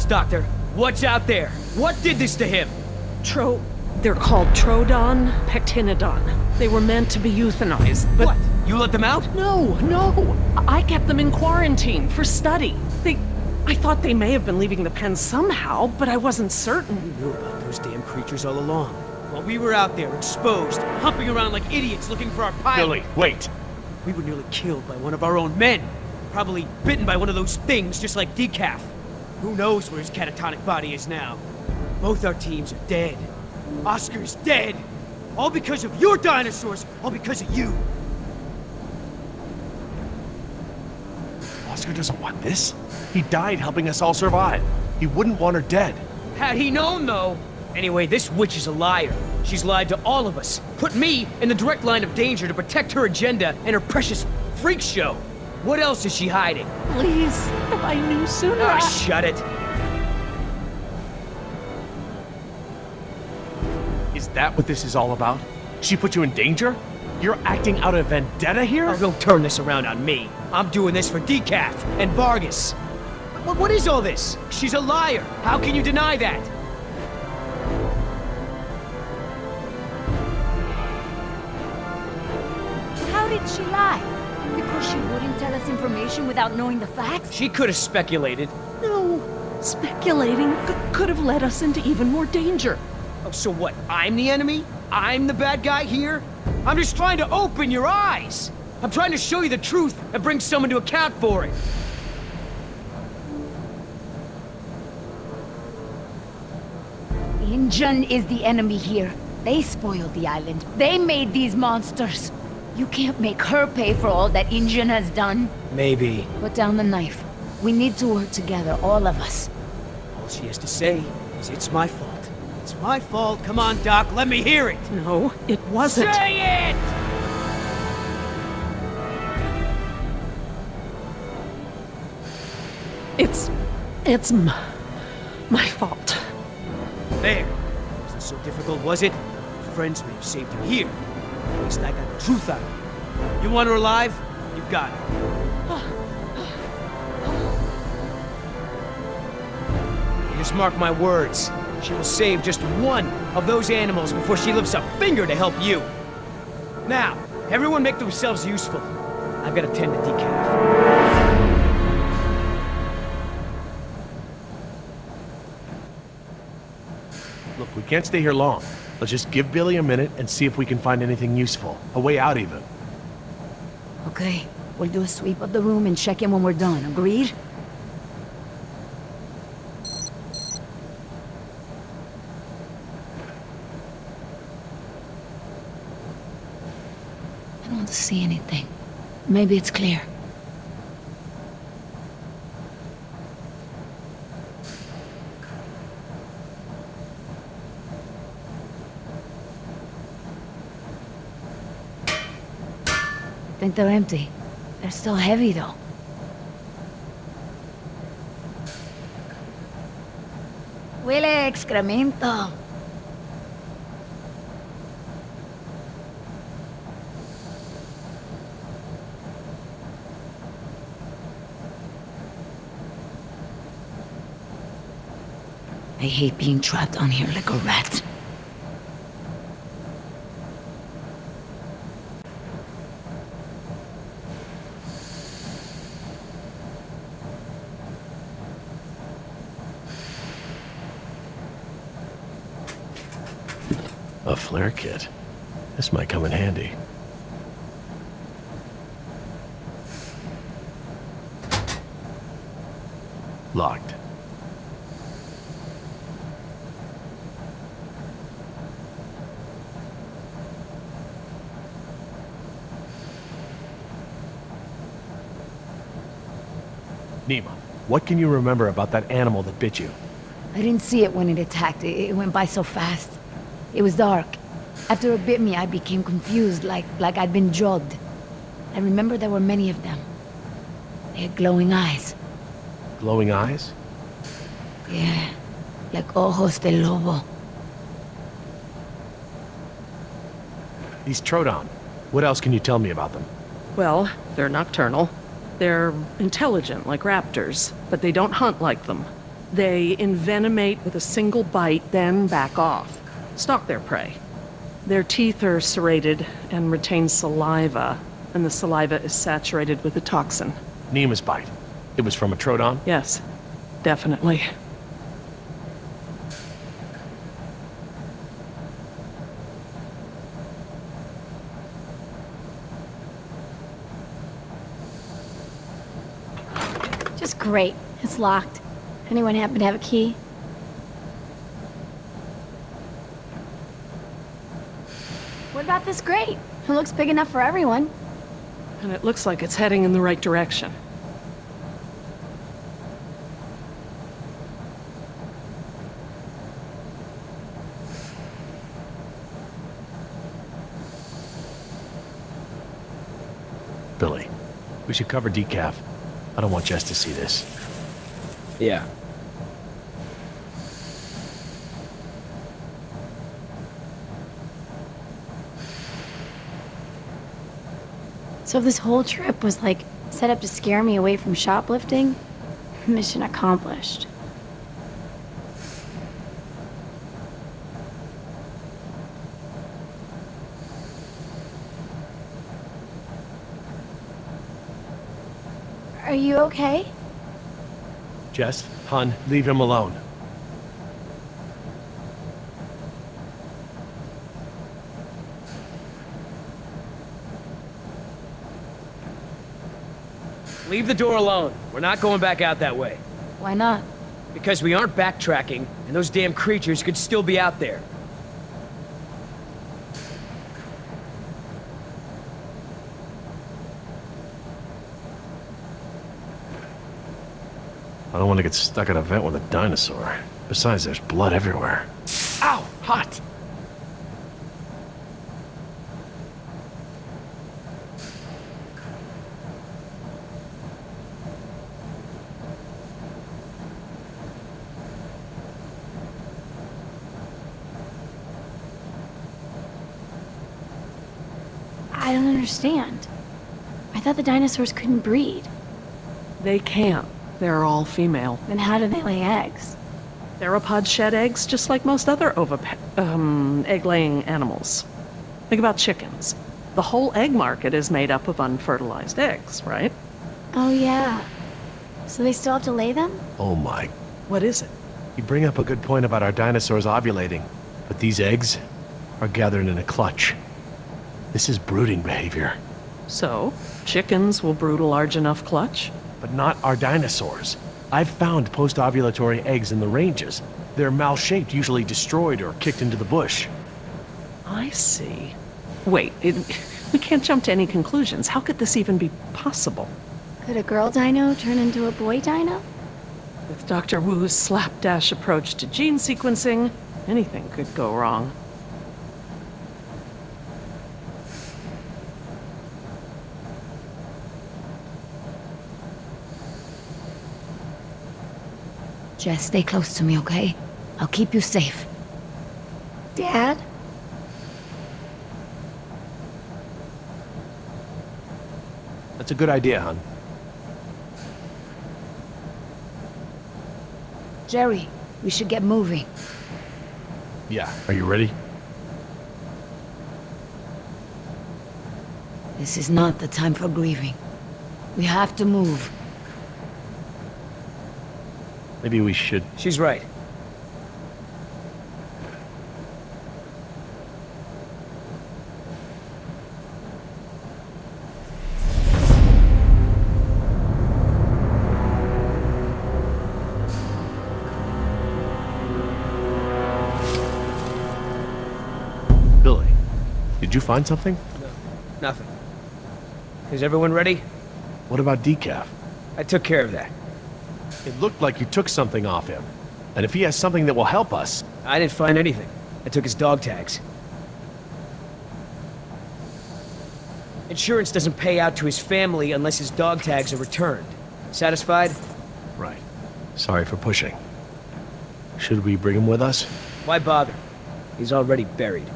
else, Doctor? What's out there? What did this to him? They're called Trodon Pectinodon. They were meant to be euthanized, but... What? You let them out? No. I kept them in quarantine for study. I thought they may have been leaving the pen somehow, but I wasn't certain. You knew about those damn creatures all along. While we were out there, exposed, humping around like idiots looking for our pilot. Billy, wait! We were nearly killed by one of our own men. Probably bitten by one of those things, just like Decaf. Who knows where his catatonic body is now? Both our teams are dead. Oscar's dead. All because of your dinosaurs. All because of you. Oscar doesn't want this. He died helping us all survive. He wouldn't want her dead. Had he known, though. Anyway, this witch is a liar. She's lied to all of us. Put me in the direct line of danger to protect her agenda and her precious freak show. What else is she hiding? Please, if I knew sooner. Ah, shut it. Is that what this is all about? She put you in danger? You're acting out of vendetta here? Oh, don't turn this around on me. I'm doing this for Decaf and Vargas. What is all this? She's a liar. How can you deny that? How did she lie? Because she wouldn't tell us information without knowing the facts? She could have speculated. No, speculating could have led us into even more danger. Oh, so what? I'm the enemy? I'm the bad guy here? I'm just trying to open your eyes. I'm trying to show you the truth and bring someone to account for it. Injun is the enemy here. They spoiled the island. They made these monsters. You can't make her pay for all that Injun has done. Maybe. Put down the knife. We need to work together, all of us. All she has to say is it's my fault. It's my fault. Come on, Doc, let me hear it. No, it wasn't. Say it! It's my fault. There. Wasn't so difficult, was it? Friends may have saved you here. At least I got the truth out of it. You want her alive? You got it. Just mark my words. She will save just one of those animals before she lifts a finger to help you. Now, everyone make themselves useful. I've got to tend to Decaf. Look, we can't stay here long. Let's just give Billy a minute and see if we can find anything useful. A way out, even. Okay, we'll do a sweep of the room and check in when we're done. Agreed? I don't see anything. Maybe it's clear. I think they're empty. They're still heavy, though. Huele a excremento. I hate being trapped on here like a rat. A flare kit. This might come in handy. Locked. Nima, what can you remember about that animal that bit you? I didn't see it when it attacked. It went by so fast. It was dark. After it bit me, I became confused, like I'd been drugged. I remember there were many of them. They had glowing eyes. Glowing eyes? Yeah, like ojos de lobo. These Trodon. What else can you tell me about them? Well, they're nocturnal. They're intelligent like raptors, but they don't hunt like them. They envenomate with a single bite, then back off. Stalk their prey. Their teeth are serrated and retain saliva, and the saliva is saturated with a toxin. Nema's bite. It was from a Troodon? Yes, definitely. Just great. It's locked. Anyone happen to have a key? What about this grate? It looks big enough for everyone. And it looks like it's heading in the right direction. Billy, we should cover decaf. I don't want Jess to see this. Yeah. So this whole trip was like set up to scare me away from shoplifting? Mission accomplished. Are you okay? Jess, hon, leave him alone. Leave the door alone. We're not going back out that way. Why not? Because we aren't backtracking, and those damn creatures could still be out there. I don't want to get stuck at a vent with a dinosaur. Besides, there's blood everywhere. Ow! Hot! I don't understand. I thought the dinosaurs couldn't breed. They can't. They're all female. Then how do they lay eggs? Theropods shed eggs just like most other egg-laying animals. Think about chickens. The whole egg market is made up of unfertilized eggs, right? Oh yeah. So they still have to lay them? Oh my. What is it? You bring up a good point about our dinosaurs ovulating. But these eggs are gathered in a clutch. This is brooding behavior. So, chickens will brood a large enough clutch? But not our dinosaurs. I've found post-ovulatory eggs in the ranges. They're mal-shaped, usually destroyed or kicked into the bush. I see. Wait, we can't jump to any conclusions. How could this even be possible? Could a girl dino turn into a boy dino? With Dr. Wu's slapdash approach to gene sequencing, anything could go wrong. Jess, stay close to me, okay? I'll keep you safe. Dad? That's a good idea, hon. Jerry, we should get moving. Yeah. Are you ready? This is not the time for grieving. We have to move. Maybe we should... She's right. Billy, did you find something? No, nothing. Is everyone ready? What about decaf? I took care of that. It looked like you took something off him. And if he has something that will help us... I didn't find anything. I took his dog tags. Insurance doesn't pay out to his family unless his dog tags are returned. Satisfied? Right. Sorry for pushing. Should we bring him with us? Why bother? He's already buried.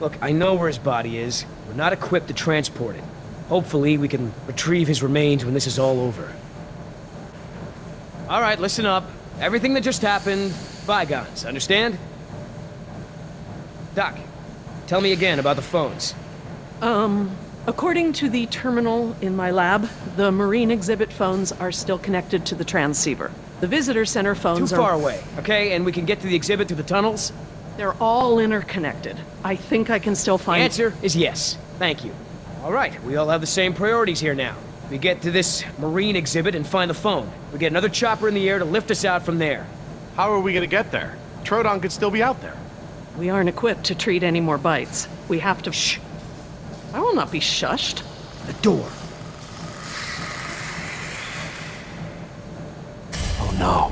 Look, I know where his body is. We're not equipped to transport it. Hopefully, we can retrieve his remains when this is all over. Alright, listen up. Everything that just happened, bygones, understand? Doc, tell me again about the phones. According to the terminal in my lab, the marine exhibit phones are still connected to the transceiver. The visitor center phones Too far away, okay? And we can get to the exhibit through the tunnels? They're all interconnected. I think I can still find... Answer is yes. Thank you. All right, we all have the same priorities here now. We get to this marine exhibit and find the phone. We get another chopper in the air to lift us out from there. How are we gonna get there? Troodon could still be out there. We aren't equipped to treat any more bites. We have to... Shh! I will not be shushed. The door. Oh no.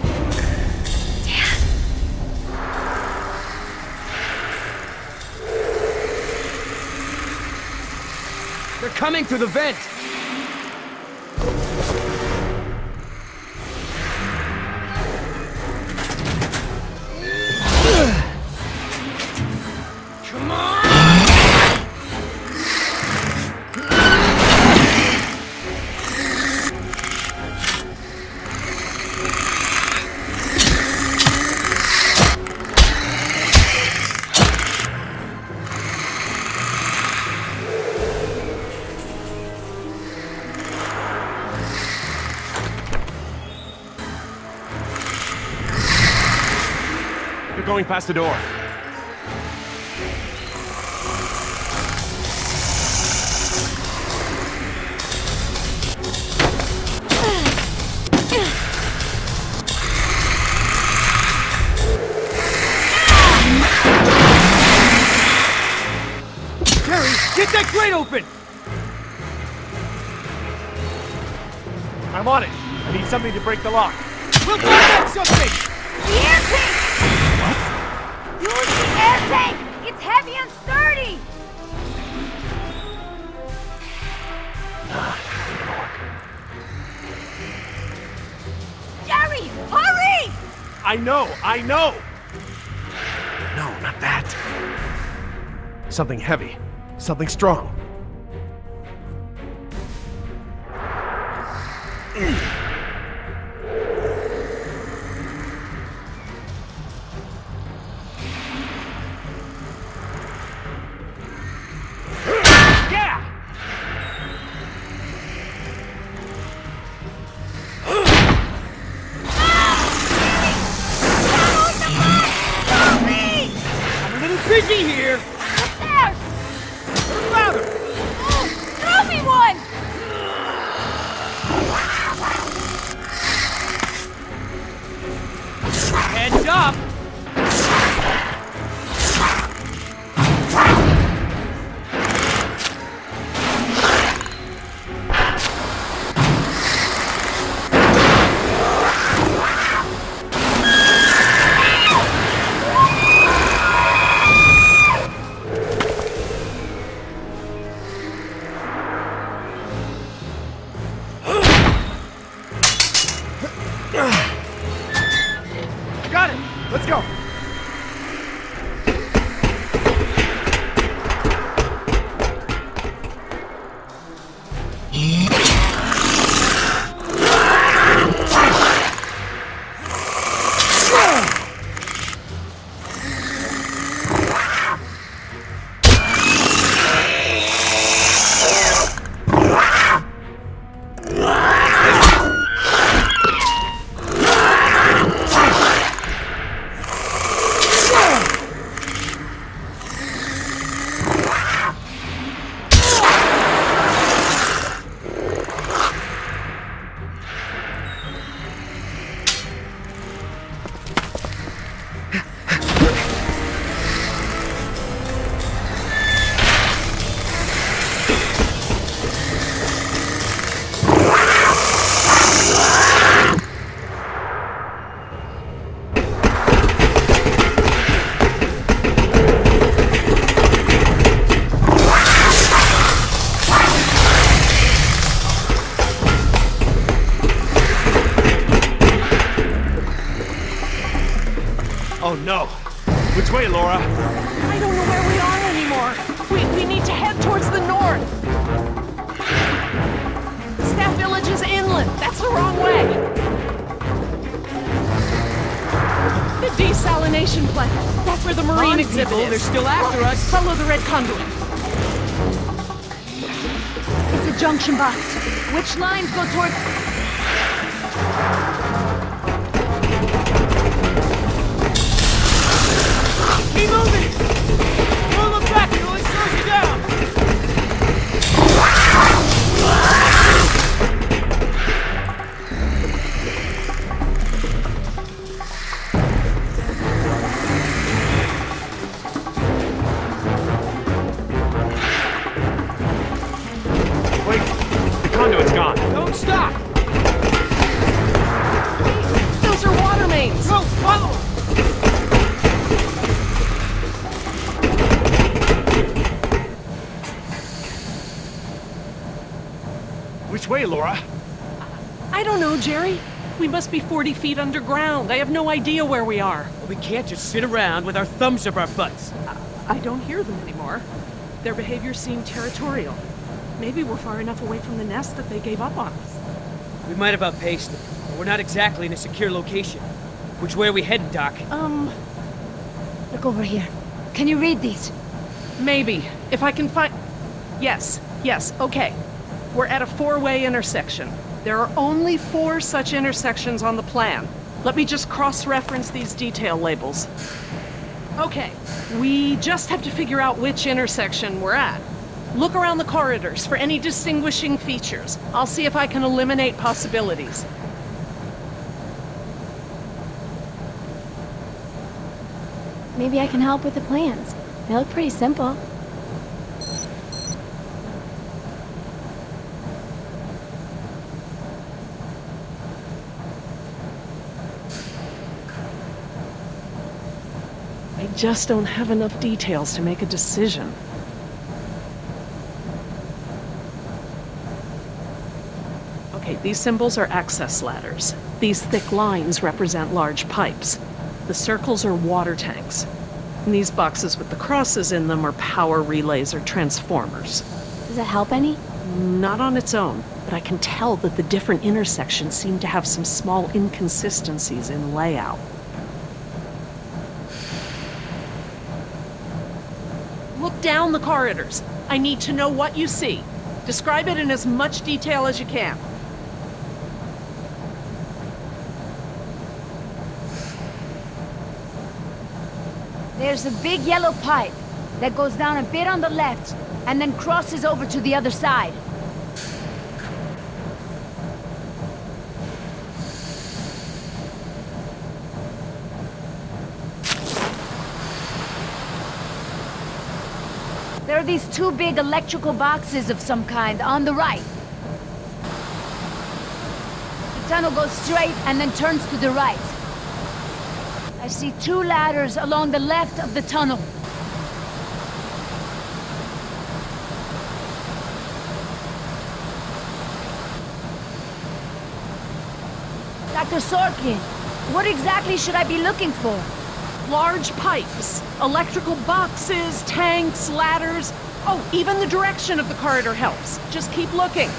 They're coming through the vent! Come on! You're going past the door. Jerry, get that grate open! I'm on it. I need something to break the lock. We'll find out something! The air tank! What? Use the air tank! It's heavy and sturdy! Jerry, hurry! I know! No, not that. Something heavy. Something strong. Busy here! Upstairs! Louder! Throw me one! Heads up! Got it! Let's go! Oh no! Which way, Laura? I don't know where we are anymore. We need to head towards the north. That village is inland. That's the wrong way. The desalination plant. That's where the marine exhibit people, is. they're still after us. Follow the red conduit. It's a junction box. Which lines go toward... Keep moving! Don't look back, it only slows you down! Wait, the conduit's gone. Don't stop! Those are water mains. Go, follow! Which way, Laura? I don't know, Jerry. We must be 40 feet underground. I have no idea where we are. We can't just sit around with our thumbs up our butts. I don't hear them anymore. Their behavior seemed territorial. Maybe we're far enough away from the nest that they gave up on us. We might have outpaced them, but we're not exactly in a secure location. Which way are we heading, Doc? Look over here. Can you read these? Maybe. If I can find... Yes, okay. We're at a 4-way intersection. There are only 4 such intersections on the plan. Let me just cross-reference these detail labels. Okay, we just have to figure out which intersection we're at. Look around the corridors for any distinguishing features. I'll see if I can eliminate possibilities. Maybe I can help with the plans. They look pretty simple. I just don't have enough details to make a decision. Okay, these symbols are access ladders. These thick lines represent large pipes. The circles are water tanks. And these boxes with the crosses in them are power relays or transformers. Does it help any? Not on its own, but I can tell that the different intersections seem to have some small inconsistencies in layout. Look down the corridors. I need to know what you see. Describe it in as much detail as you can. There's a big yellow pipe that goes down a bit on the left and then crosses over to the other side. There are these 2 big electrical boxes of some kind on the right. The tunnel goes straight and then turns to the right. I see 2 ladders along the left of the tunnel. Dr. Sorkin, what exactly should I be looking for? Large pipes, electrical boxes, tanks, ladders. Oh, even the direction of the corridor helps. Just keep looking.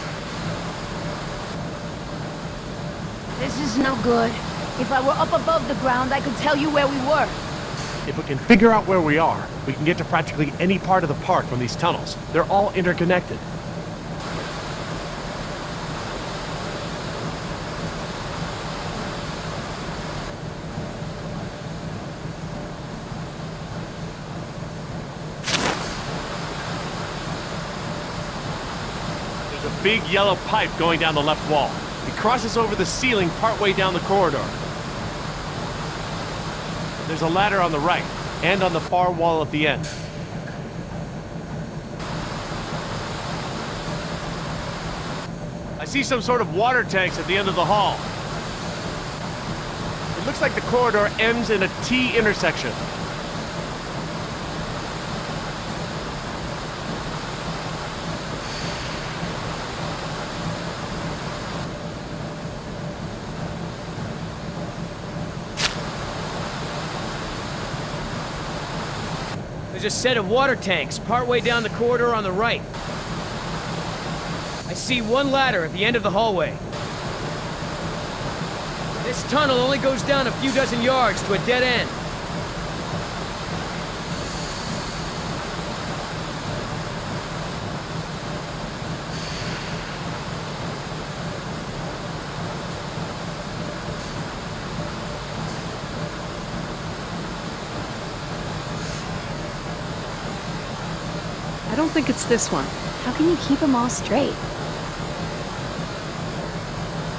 This is no good. If I were up above the ground, I could tell you where we were. If we can figure out where we are, we can get to practically any part of the park from these tunnels. They're all interconnected. There's a big yellow pipe going down the left wall. It crosses over the ceiling partway down the corridor. There's a ladder on the right, and on the far wall at the end. I see some sort of water tanks at the end of the hall. It looks like the corridor ends in a T intersection. There's a set of water tanks partway down the corridor on the right. I I see one ladder at the end of the hallway. This tunnel only goes down a few dozen yards to a dead end. I don't think it's this one. How can you keep them all straight?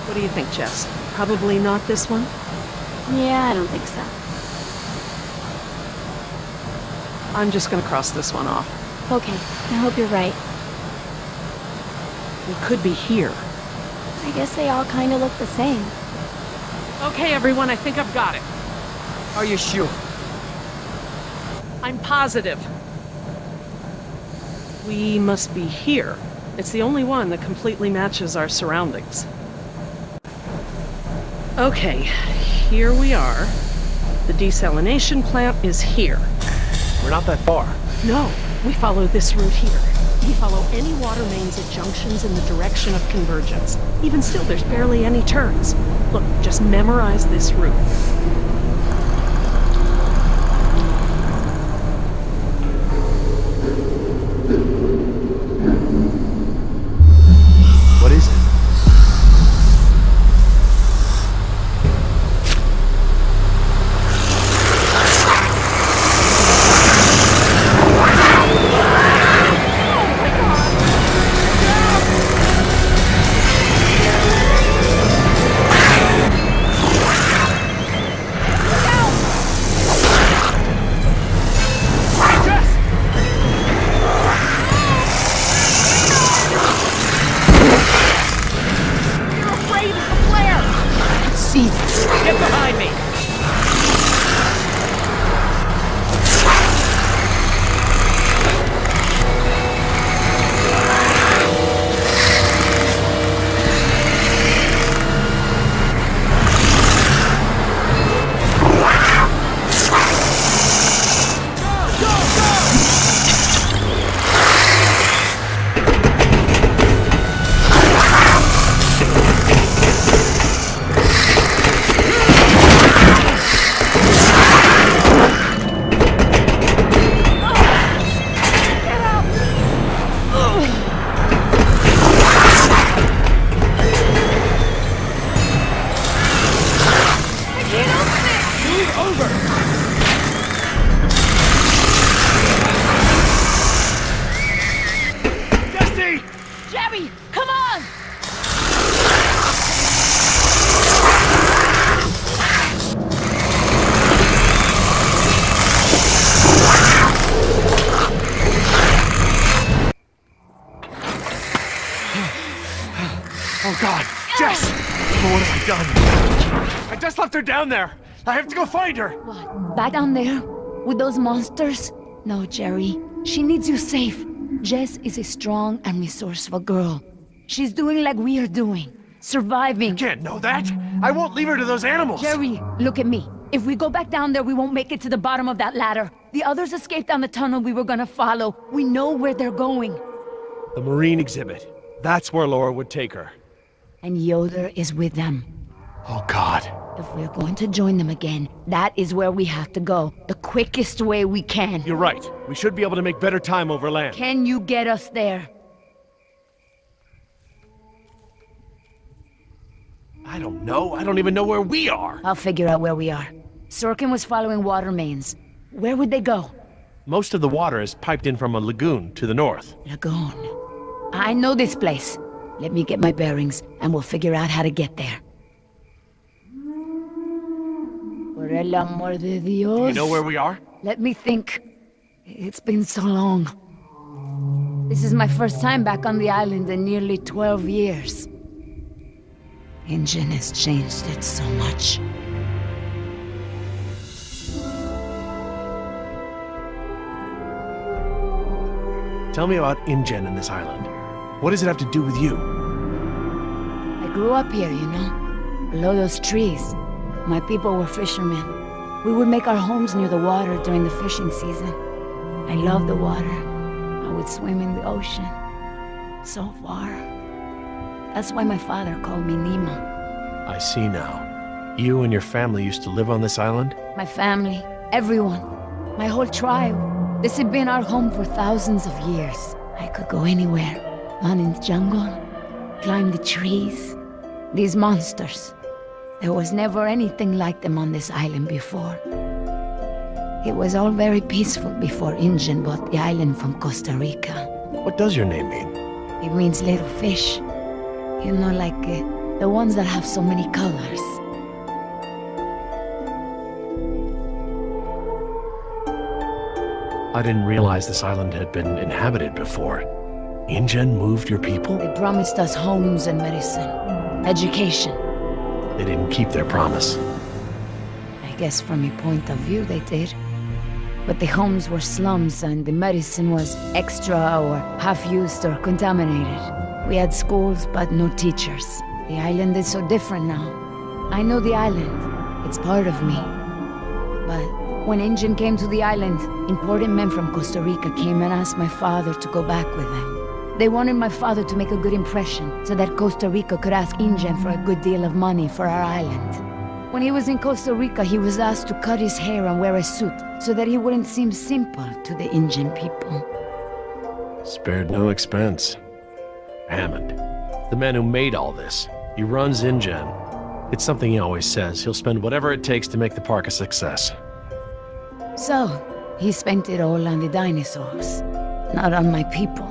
What do you think, Jess? Probably not this one? Yeah, I don't think so. I'm just gonna cross this one off. Okay, I hope you're right. We could be here. I guess they all kind of look the same. Okay, everyone, I think I've got it. Are you sure? I'm positive. We must be here. It's the only one that completely matches our surroundings. Okay, here we are. The desalination plant is here. We're not that far. No, we follow this route here. We follow any water mains at junctions in the direction of convergence. Even still, there's barely any turns. Look, just memorize this route. What is it? Get behind me! Jerry, come on! Oh God, Jess! Oh, what have I done? I just left her down there. I have to go find her. What? Back down there? With those monsters? No, Jerry. She needs you safe. Jess is a strong and resourceful girl. She's doing like we are doing. Surviving. You can't know that. I won't leave her to those animals. Jerry, look at me. If we go back down there, we won't make it to the bottom of that ladder. The others escaped down the tunnel we were gonna follow. We know where they're going. The marine exhibit. That's where Laura would take her. And Yoder is with them. Oh God. If we're going to join them again, that is where we have to go. The quickest way we can. You're right. We should be able to make better time over land. Can you get us there? I don't know. I don't even know where we are. I'll figure out where we are. Sorkin was following water mains. Where would they go? Most of the water is piped in from a lagoon to the north. Lagoon. I know this place. Let me get my bearings, and we'll figure out how to get there. Por el amor de Dios. You know where we are? Let me think. It's been so long. This is my first time back on the island in nearly 12 years. Ingen has changed it so much. Tell me about InGen and this island. What does it have to do with you? I grew up here, you know, below those trees. My people were fishermen. We would make our homes near the water during the fishing season. I loved the water. I would swim in the ocean. So far, That's why my father called me Nima. I see now. You and your family used to live on this island? My family, everyone, my whole tribe. This had been our home for thousands of years. I could go anywhere, run in the jungle, climb the trees. These monsters. There was never anything like them on this island before. It was all very peaceful before Injun bought the island from Costa Rica. What does your name mean? It means little fish. You know, like the ones that have so many colors. I didn't realize this island had been inhabited before. Injun moved your people? They promised us homes and medicine, education. They didn't keep their promise. I guess from your point of view they did. But the homes were slums and the medicine was extra or half-used or contaminated. We had schools but no teachers. The island is so different now. I know the island. It's part of me. But when Injun came to the island, important men from Costa Rica came and asked my father to go back with them. They wanted my father to make a good impression so that Costa Rica could ask Injun for a good deal of money for our island. When he was in Costa Rica, he was asked to cut his hair and wear a suit so that he wouldn't seem simple to the Injun people. Spared no expense. Hammond, the man who made all this, he runs Injun. It's something he always says. He'll spend whatever it takes to make the park a success. So, he spent it all on the dinosaurs, not on my people.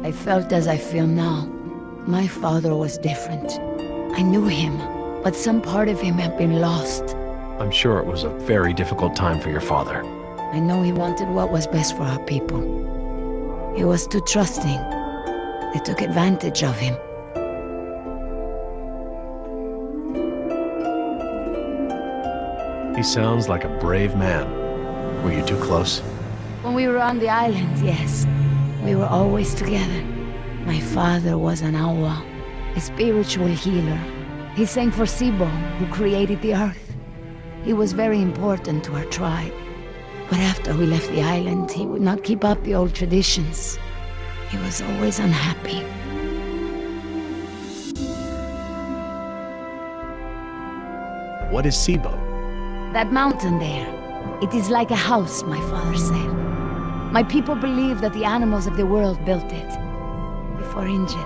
I felt as I feel now. My father was different. I knew him, but some part of him had been lost. I'm sure it was a very difficult time for your father. I know he wanted what was best for our people. He was too trusting. They took advantage of him. He sounds like a brave man. Were you too close? When we were on the island, yes. We were always together. My father was an awa, a spiritual healer. He sang for Sibo, who created the earth. He was very important to our tribe. But after we left the island, he would not keep up the old traditions. He was always unhappy. What is Sibo? That mountain there, it is like a house, my father said. My people believe that the animals of the world built it. Before Injun,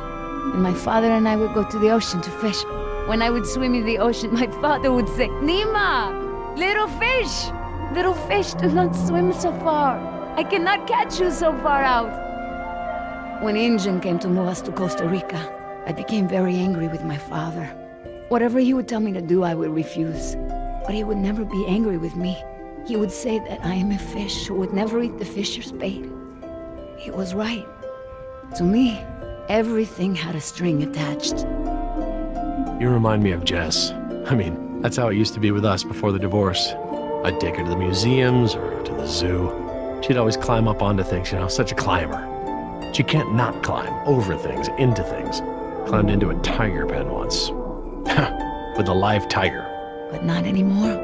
and my father and I would go to the ocean to fish. When I would swim in the ocean, my father would say, Nima, little fish, do not swim so far. I cannot catch you so far out. When Injun came to move us to Costa Rica, I became very angry with my father. Whatever he would tell me to do, I would refuse. But he would never be angry with me. He would say that I am a fish who would never eat the fisher's bait. He was right. To me, everything had a string attached. You remind me of Jess. I mean, that's how it used to be with us before the divorce. I'd take her to the museums or to the zoo. She'd always climb up onto things, you know, such a climber. She can't not climb over things, into things. Climbed into a tiger pen once. With a live tiger. But not anymore.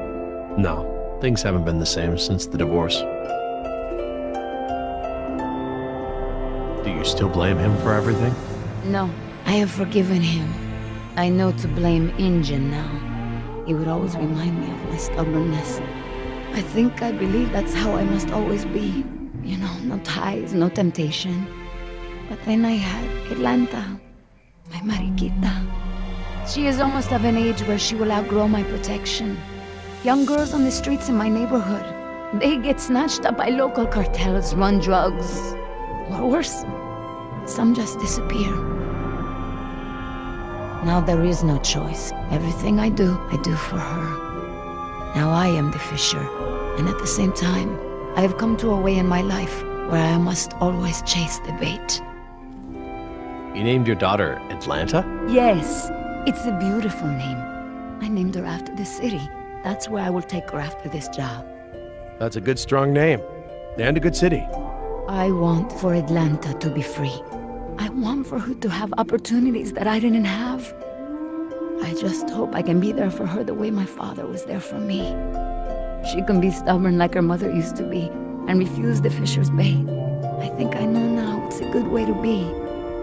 No. Things haven't been the same since the divorce. Do you still blame him for everything? No, I have forgiven him. I know to blame Injun now. He would always remind me of my stubbornness. I believe that's how I must always be. You know, no ties, no temptation. But then I had Atlanta, my mariquita. She is almost of an age where she will outgrow my protection. Young girls on the streets in my neighborhood, they get snatched up by local cartels, run drugs, or worse, some just disappear. Now there is no choice. Everything I do for her. Now I am the fisher, and at the same time, I have come to a way in my life where I must always chase the bait. You named your daughter Atlanta? Yes, it's a beautiful name. I named her after the city. That's where I will take her after this job. That's a good, strong name. And a good city. I want for Atlanta to be free. I want for her to have opportunities that I didn't have. I just hope I can be there for her the way my father was there for me. She can be stubborn like her mother used to be and refuse the fisher's bait. I think I know now it's a good way to be.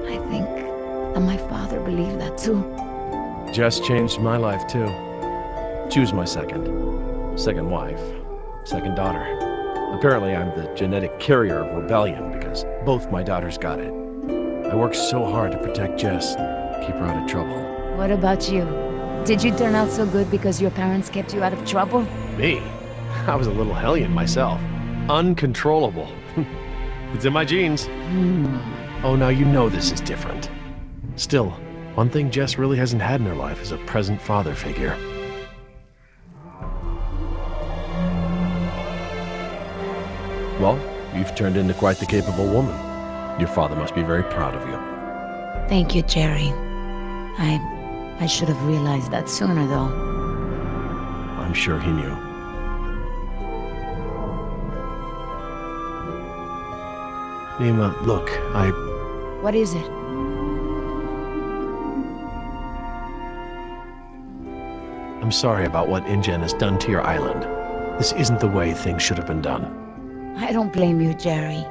I think And my father believed that too. Jess changed my life too. She was my second wife, second daughter. Apparently I'm the genetic carrier of rebellion because both my daughters got it. I worked so hard to protect Jess and keep her out of trouble. What about you? Did you turn out so good because your parents kept you out of trouble? Me? I was a little hellion myself. Uncontrollable. It's in my genes. Oh, now you know this is different. Still, one thing Jess really hasn't had in her life is a present father figure. Well, you've turned into quite the capable woman. Your father must be very proud of you. Thank you, Jerry. I should have realized that sooner, though. I'm sure he knew. Nima, look, What is it? I'm sorry about what InGen has done to your island. This isn't the way things should have been done. I don't blame you, Jerry.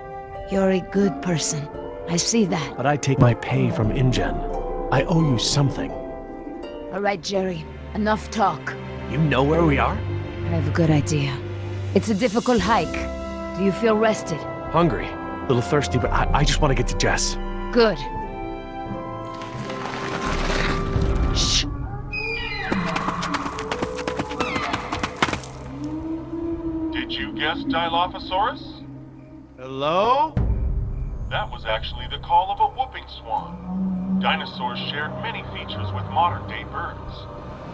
You're a good person. I see that. But I take my pay from InGen. I owe you something. All right, Jerry. Enough talk. You know where we are? I have a good idea. It's a difficult hike. Do you feel rested? Hungry. A little thirsty, but I just want to get to Jess. Good. Shh. Did you guess Dilophosaurus? Hello? That was actually the call of a whooping swan. Dinosaurs shared many features with modern-day birds.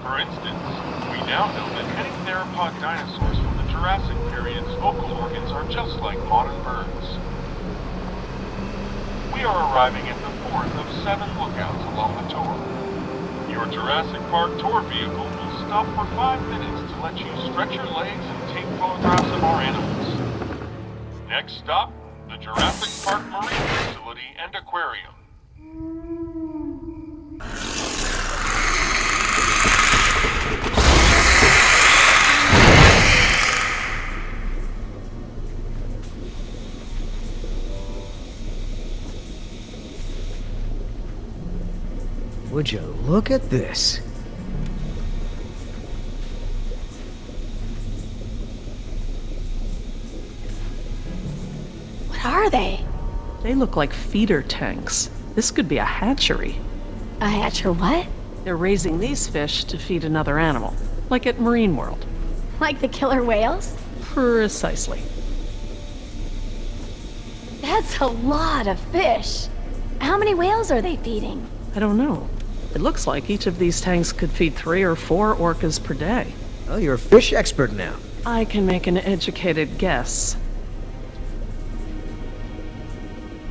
For instance, we now know that many theropod dinosaurs from the Jurassic period's vocal organs are just like modern birds. We are arriving at the fourth of 7 lookouts along the tour. Your Jurassic Park tour vehicle will stop for 5 minutes to let you stretch your legs and take photographs of our animals. Next stop, the Jurassic Park Marine Facility and Aquarium. Would you look at this? What are they? They look like feeder tanks. This could be a hatchery. A hatcher what? They're raising these fish to feed another animal, like at Marine World. Like the killer whales? Precisely. That's a lot of fish. How many whales are they feeding? I don't know. It looks like each of these tanks could feed 3 or 4 orcas per day. Oh, you're a fish expert now. I can make an educated guess.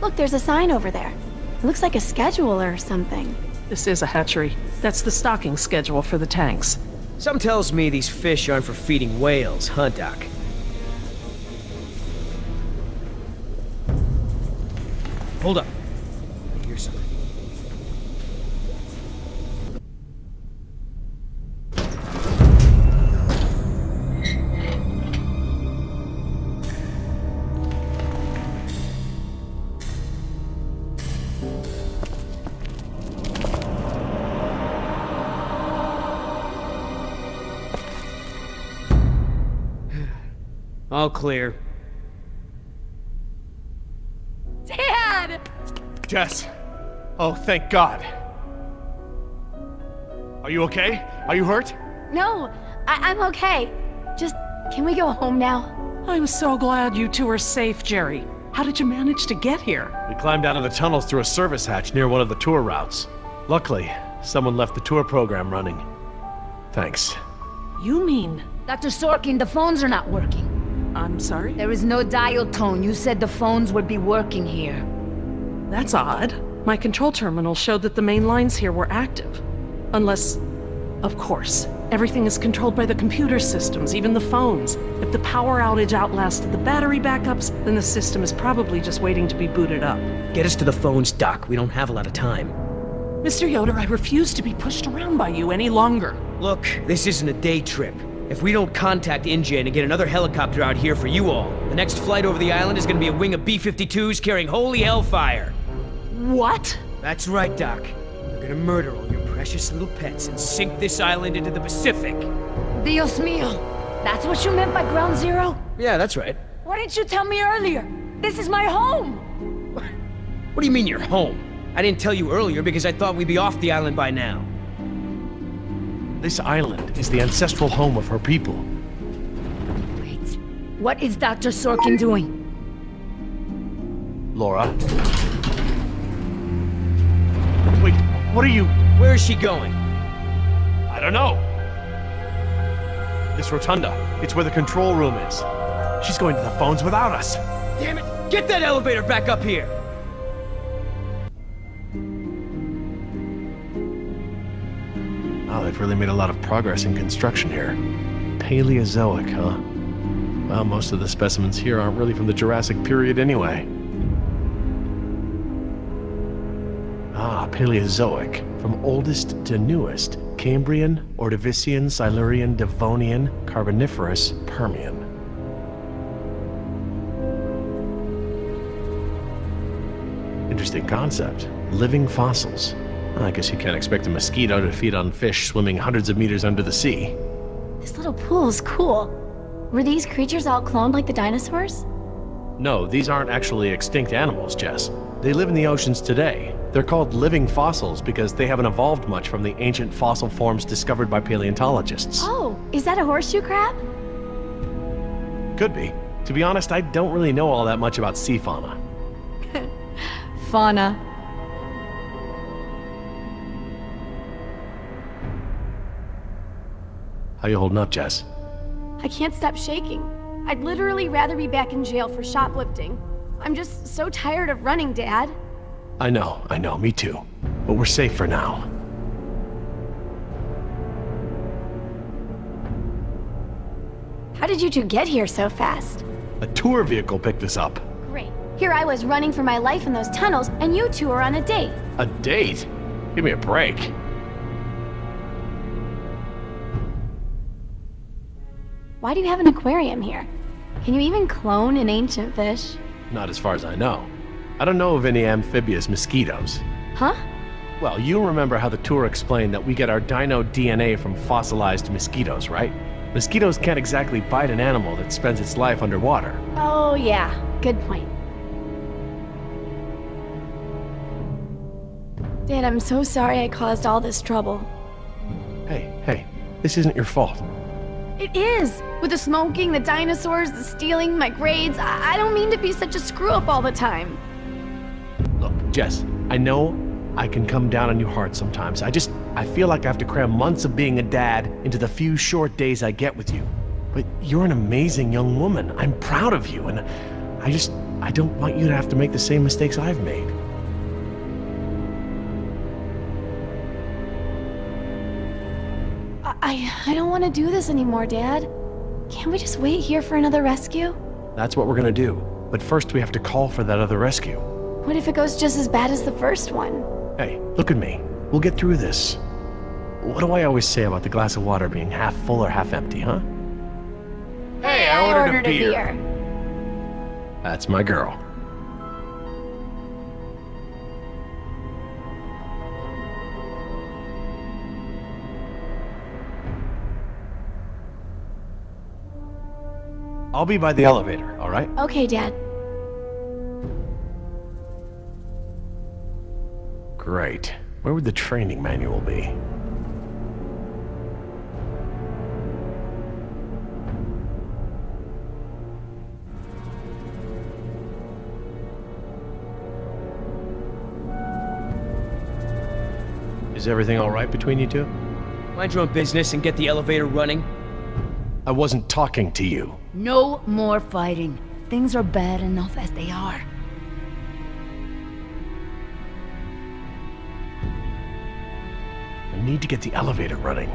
Look, there's a sign over there. It looks like a schedule or something. This is a hatchery. That's the stocking schedule for the tanks. Some tells me these fish aren't for feeding whales, huh, Doc? Hold up. Here's something. All clear. Dad! Jess! Oh, thank God. Are you okay? Are you hurt? No, I'm okay. Just, can we go home now? I'm so glad you two are safe, Jerry. How did you manage to get here? We climbed out of the tunnels through a service hatch near one of the tour routes. Luckily, someone left the tour program running. Thanks. You mean... Dr. Sorkin, the phones are not working. I'm sorry? There is no dial tone. You said the phones would be working here. That's odd. My control terminal showed that the main lines here were active. Unless... Of course. Everything is controlled by the computer systems, even the phones. If the power outage outlasted the battery backups, then the system is probably just waiting to be booted up. Get us to the phones, Doc. We don't have a lot of time. Mr. Yoder, I refuse to be pushed around by you any longer. Look, this isn't a day trip. If we don't contact InGen and get another helicopter out here for you all, the next flight over the island is gonna be a wing of B-52s carrying holy hellfire. What? That's right, Doc. gonna murder all your precious little pets and sink this island into the Pacific. Dios mío. That's what you meant by ground zero? Yeah, that's right. Why didn't you tell me earlier? This is my home! What do you mean you're home? I didn't tell you earlier because I thought we'd be off the island by now. This island is the ancestral home of her people. Wait, what is Dr. Sorkin doing? Laura. Wait, what are you... Where is she going? I don't know. This rotunda. It's where the control room is. She's going to the phones without us. Damn it! Get that elevator back up here! Wow, they've really made a lot of progress in construction here. Paleozoic, huh? Well, most of the specimens here aren't really from the Jurassic period anyway. Ah, Paleozoic. From oldest to newest. Cambrian, Ordovician, Silurian, Devonian, Carboniferous, Permian. Interesting concept. Living fossils. I guess you can't expect a mosquito to feed on fish swimming hundreds of meters under the sea. This little pool's cool. Were these creatures all cloned like the dinosaurs? No, these aren't actually extinct animals, Jess. They live in the oceans today. They're called living fossils because they haven't evolved much from the ancient fossil forms discovered by paleontologists. Oh, is that a horseshoe crab? Could be. To be honest, I don't really know all that much about sea fauna. Fauna. How you holding up, Jess? I can't stop shaking. I'd literally rather be back in jail for shoplifting. I'm just so tired of running, Dad. I know, me too. But we're safe for now. How did you two get here so fast? A tour vehicle picked us up. Great. Here I was running for my life in those tunnels, and you two are on a date. A date? Give me a break. Why do you have an aquarium here? Can you even clone an ancient fish? Not as far as I know. I don't know of any amphibious mosquitoes. Huh? Well, you remember how the tour explained that we get our dino DNA from fossilized mosquitoes, right? Mosquitoes can't exactly bite an animal that spends its life underwater. Oh, yeah. Good point. Dad, I'm so sorry I caused all this trouble. Hey, this isn't your fault. It is! With the smoking, the dinosaurs, the stealing, my grades, I don't mean to be such a screw-up all the time. Look, Jess, I know I can come down on you hard sometimes. I feel like I have to cram months of being a dad into the few short days I get with you. But you're an amazing young woman. I'm proud of you, and I don't want you to have to make the same mistakes I've made. I don't want to do this anymore, Dad. Can't we just wait here for another rescue? That's what we're gonna do. But first we have to call for that other rescue. What if it goes just as bad as the first one? Hey, look at me. We'll get through this. What do I always say about the glass of water being half full or half empty, huh? Hey, I ordered a beer. That's my girl. I'll be by the elevator, all right? Okay, Dad. Great. Where would the training manual be? Is everything all right between you two? Mind your own business and get the elevator running. I wasn't talking to you. No more fighting. Things are bad enough as they are. I need to get the elevator running.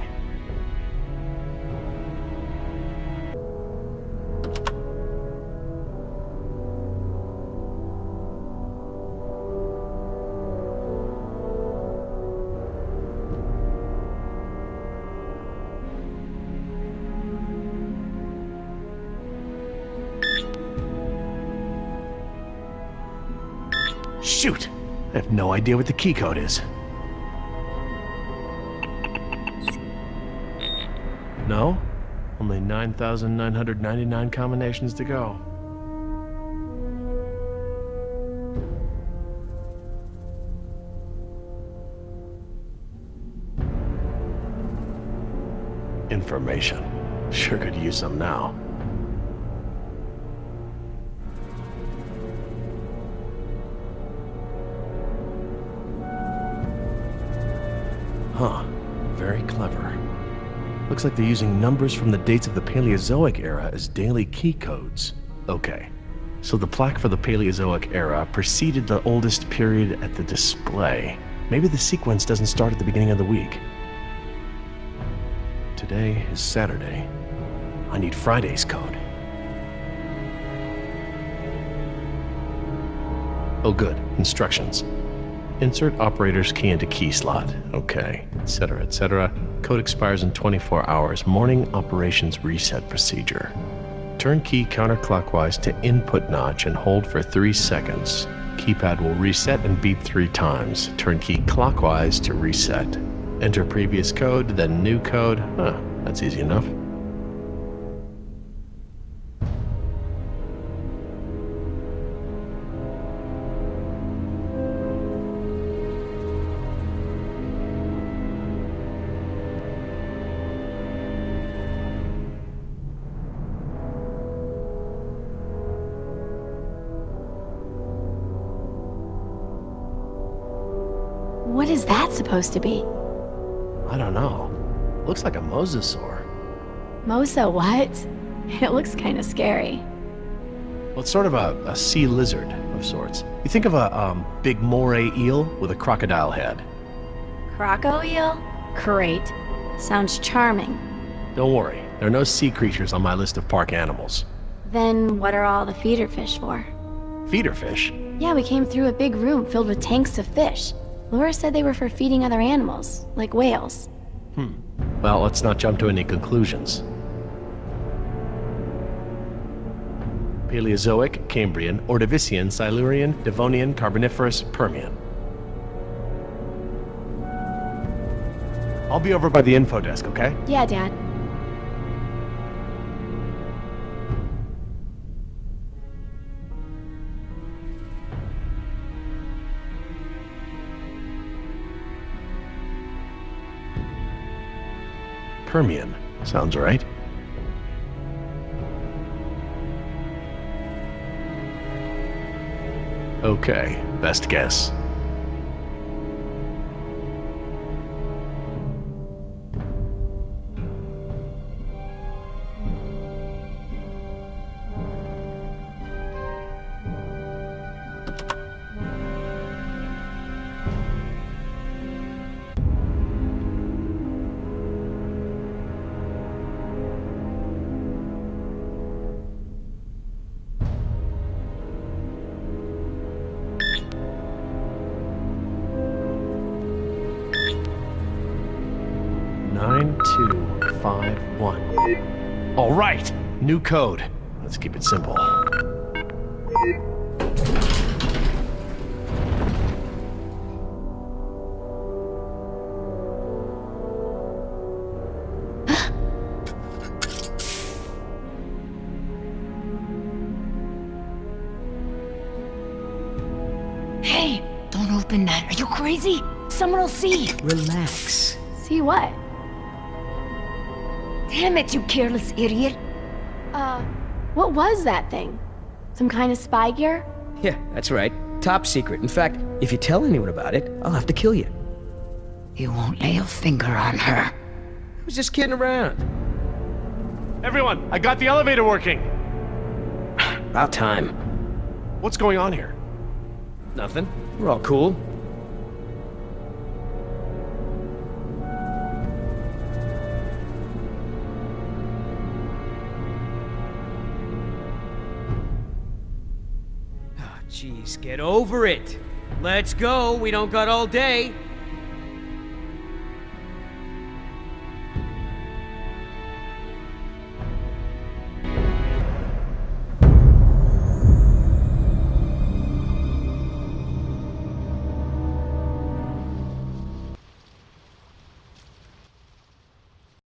Shoot! I have no idea what the key code is. No? Only 9,999 combinations to go. Information. Sure could use some now. Huh. Very clever. Looks like they're using numbers from the dates of the Paleozoic era as daily key codes. Okay. So the plaque for the Paleozoic era preceded the oldest period at the display. Maybe the sequence doesn't start at the beginning of the week. Today is Saturday. I need Friday's code. Oh good, instructions. Insert operator's key into key slot. Okay, etc., etc. Code expires in 24 hours. Morning operations reset procedure. Turn key counterclockwise to input notch and hold for 3 seconds. Keypad will reset and beep 3 times. Turn key clockwise to reset. Enter previous code, then new code. Huh, that's easy enough. What is that supposed to be? I don't know. Looks like a mosasaur. Mosa what? It looks kind of scary. Well, it's sort of a sea lizard of sorts. You think of a big moray eel with a crocodile head. Croco eel? Great. Sounds charming. Don't worry, there are no sea creatures on my list of park animals. Then what are all the feeder fish for? Feeder fish? Yeah, we came through a big room filled with tanks of fish. Laura said they were for feeding other animals, like whales. Well, let's not jump to any conclusions. Paleozoic, Cambrian, Ordovician, Silurian, Devonian, Carboniferous, Permian. I'll be over by the info desk, okay? Yeah, Dad. Permian. Sounds right. Okay, best guess. All right, new code. Let's keep it simple. Hey, don't open that. Are you crazy? Someone will see. Relax. See what? Damn it, you careless idiot. What was that thing? Some kind of spy gear? Yeah, that's right. Top secret. In fact, if you tell anyone about it, I'll have to kill you. You won't lay a finger on her. I was just kidding around. Everyone, I got the elevator working. About time. What's going on here? Nothing. We're all cool. Jeez, get over it. Let's go. We don't got all day.